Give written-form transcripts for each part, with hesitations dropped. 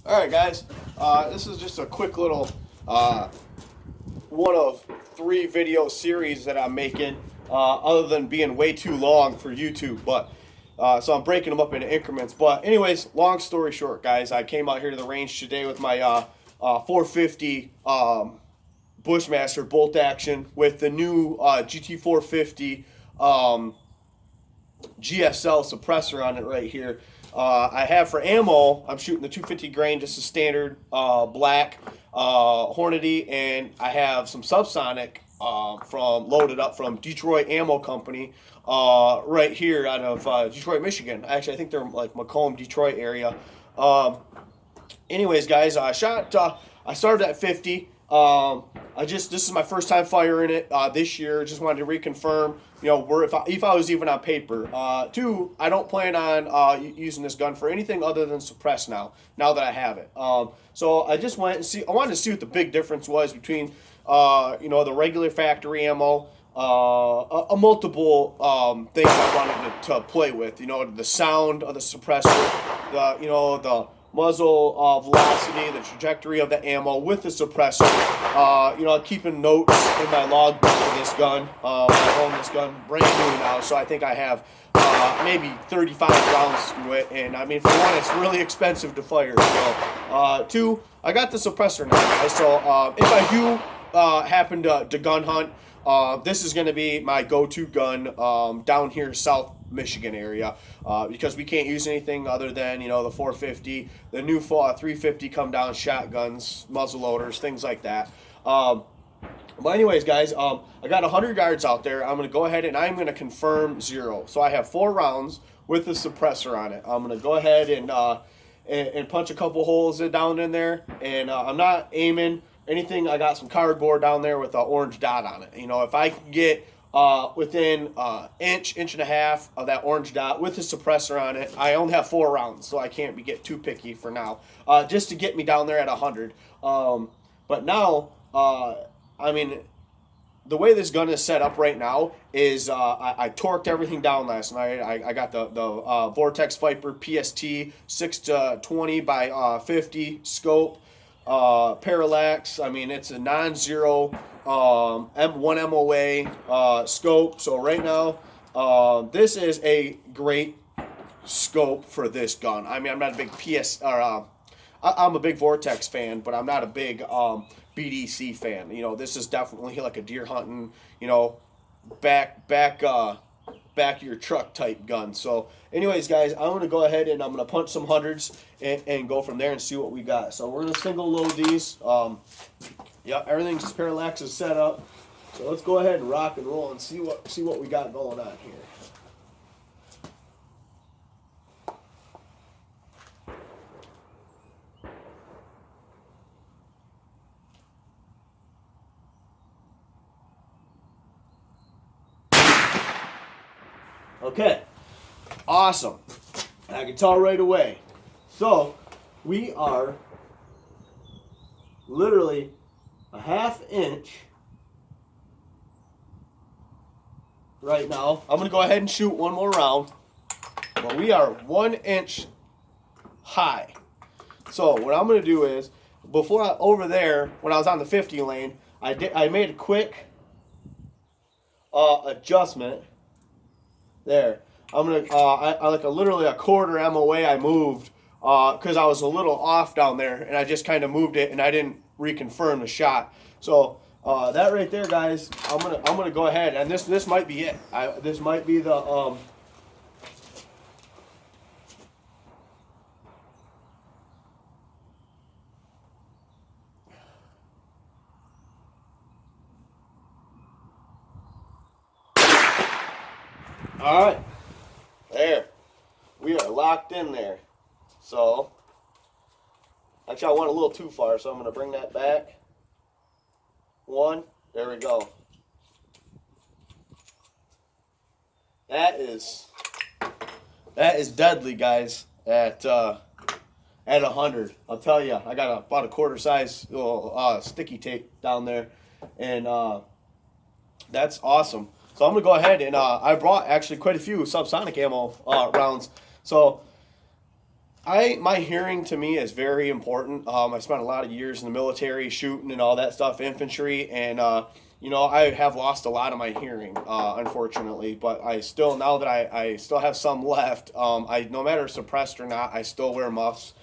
All right, guys. This is just a quick little one of 3 video series that I'm making, other than being way too long for YouTube. But so I'm breaking them up into increments. But anyways, long story short, guys, I came out here to the range today with my 450 Bushmaster bolt action with the new GT450 GSL suppressor on it right here. I have for ammo, I'm shooting the 250 grain, just a standard black Hornady, and I have some subsonic from loaded up from Detroit Ammo Company right here out of Detroit, Michigan. Actually, I think they're like Macomb, Detroit area. Anyways, guys, I started at 50. This is my first time firing it this year. Just wanted to reconfirm, where if I was even on paper. 2, I don't plan on using this gun for anything other than suppress now that I have it. So I just went and I wanted to see what the big difference was between, the regular factory ammo, a multiple things I wanted to play with. The sound of the suppressor, the muzzle velocity, the trajectory of the ammo with the suppressor. Keeping notes in my logbook for this gun. I own this gun brand new now, so I think I have maybe 35 rounds to it. And I mean, for one, it's really expensive to fire. So, 2, I got the suppressor now, guys. So if I do happen to gun hunt, this is going to be my go-to gun down here South Michigan area, because we can't use anything other than the 450, the new 350 come down shotguns, muzzle loaders, things like that. But anyways, guys, I got 100 yards out there. I'm going to go ahead and I'm going to confirm 0. So I have 4 rounds with the suppressor on it. I'm going to go ahead and punch a couple holes down in there, and I'm not aiming anything. I got some cardboard down there with an orange dot on it. If I can get within inch and a half of that orange dot with the suppressor on it, I only have 4 rounds, so I can't get too picky for now, just to get me down there at 100. But now, I mean, the way this gun is set up right now is I torqued everything down last night. I got the Vortex Viper PST 620 by 50 scope, parallax. I mean, it's a non-zero M1 MOA scope. So right now, this is a great scope for this gun. I mean, I'm not a big I'm a big Vortex fan, but I'm not a big BDC fan. This is definitely like a deer hunting, back of your truck type gun. So anyways, guys, I'm going to go ahead and I'm going to punch some hundreds and go from there and see what we got. So we're going to single load these. Everything's parallax is set up. So let's go ahead and rock and roll and see what we got going on here. Okay, awesome. I can tell right away. So we are literally a ½ inch right now. I'm going to go ahead and shoot one more round, but we are 1 inch high. So what I'm going to do is, over there, when I was on the 50 lane, I made a quick adjustment. There, I'm gonna I like literally a quarter MOA I moved because I was a little off down there, and I just kind of moved it and I didn't reconfirm the shot. So that right there, guys, I'm gonna go ahead, and this might be it. This might be the All right. There, we are locked in there. So, actually I went a little too far, so I'm going to bring that back. 1, there we go. That is deadly, guys, at 100. I'll tell you, I got about a quarter size little sticky tape down there, and that's awesome. So I'm going to go ahead and I brought actually quite a few subsonic ammo rounds. So my hearing to me is very important. I spent a lot of years in the military shooting and all that stuff, infantry, and you know, I have lost a lot of my hearing, unfortunately. But I still, now that I still have some left, no matter suppressed or not, I still wear muffs.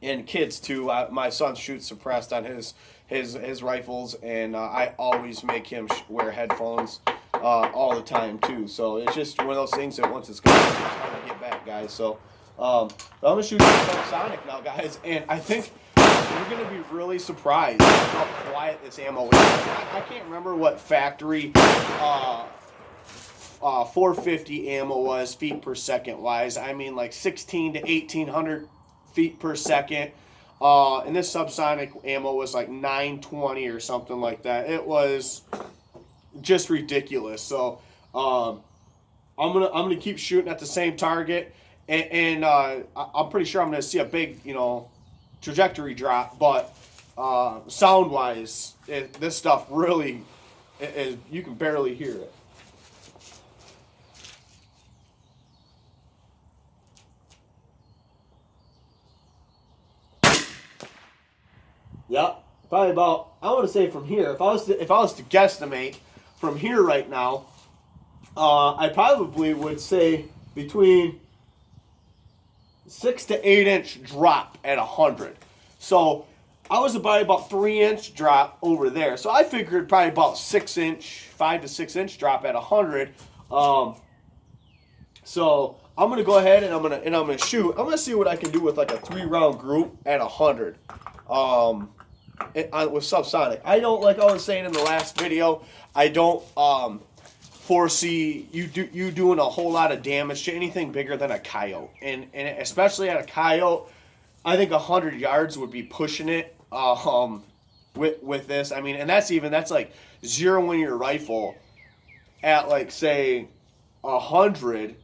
And kids too. My son shoots suppressed on his rifles, and I always make him wear headphones all the time too. So it's just one of those things that once it's gone, it's hard to get back, guys. So I'm gonna shoot subsonic now, guys, and I think you're gonna be really surprised how quiet this ammo is. I can't remember what factory 450 ammo was feet per second wise. I mean, like 16 to 1800 feet per second. And this subsonic ammo was like 920 or something like that. It was just ridiculous. So I'm gonna keep shooting at the same target, and I'm pretty sure I'm gonna see a big, you know, trajectory drop. But sound wise, this stuff really is, you can barely hear it. Yep, probably about, I want to say from here. If I was to guesstimate from here right now, I probably would say between 6 to 8 inch drop at 100. So I was about 3 inch drop over there. So I figured probably about 6 inch, 5 to 6 inch drop at 100. So I'm gonna go ahead and I'm gonna shoot. I'm gonna see what I can do with like a 3-round group at 100. With subsonic. I don't, like I was saying in the last video, I don't foresee you doing a whole lot of damage to anything bigger than a coyote, and especially at a coyote, I think 100 yards would be pushing it with this. I mean, and that's like zeroing your rifle at like say 100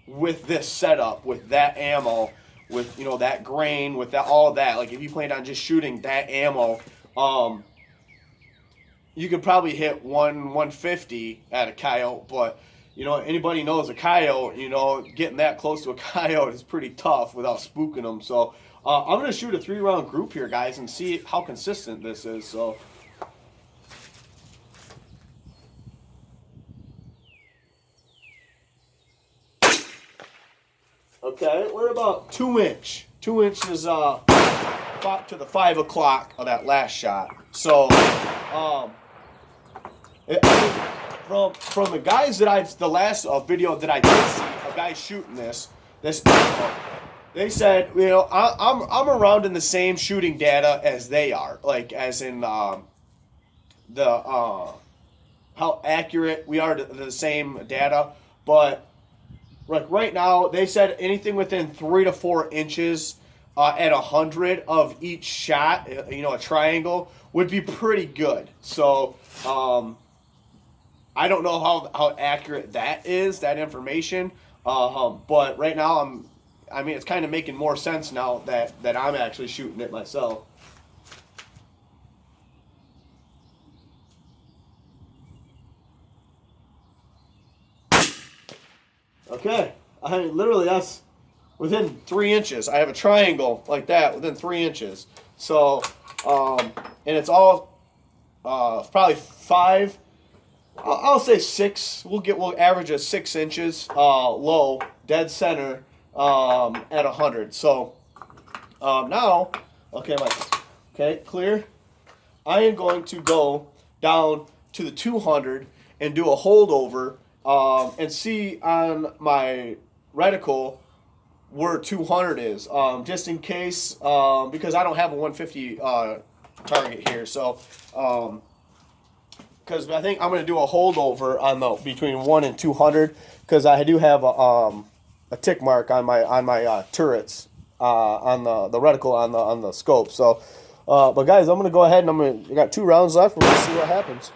with this setup, with that ammo, with, you know, that grain, with that, all that. Like if you planned on just shooting that ammo, you could probably hit 150 at a coyote. But you know, anybody knows a coyote, you know, getting that close to a coyote is pretty tough without spooking them. So I'm gonna shoot a 3-round group here, guys, and see how consistent this is. So okay, we're about 2 inch. 2 inches to the 5 o'clock of that last shot. So, from the guys that the last video that I did see, a guy shooting this, they said, you know, I'm around in the same shooting data as they are, like as in how accurate we are to the same data, but. Like right now, they said anything within 3 to 4 inches at 100 of each shot, you know, a triangle, would be pretty good. So I don't know how accurate that is, that information. But right now, I mean, it's kind of making more sense now that I'm actually shooting it myself. Okay, I mean, literally that's within 3 inches. I have a triangle like that within 3 inches. So, and it's all probably 5. I'll say 6. We'll average a 6 inches low, dead center at 100. So now, okay, clear. I am going to go down to the 200 and do a holdover. And see on my reticle where 200 is, just in case, because I don't have a 150 target here. So, because I think I'm going to do a holdover on between 1 and 200, because I do have a tick mark on my turrets on the reticle on the scope. So, but guys, I'm going to go ahead and I got 2 rounds left. We're going to see what happens.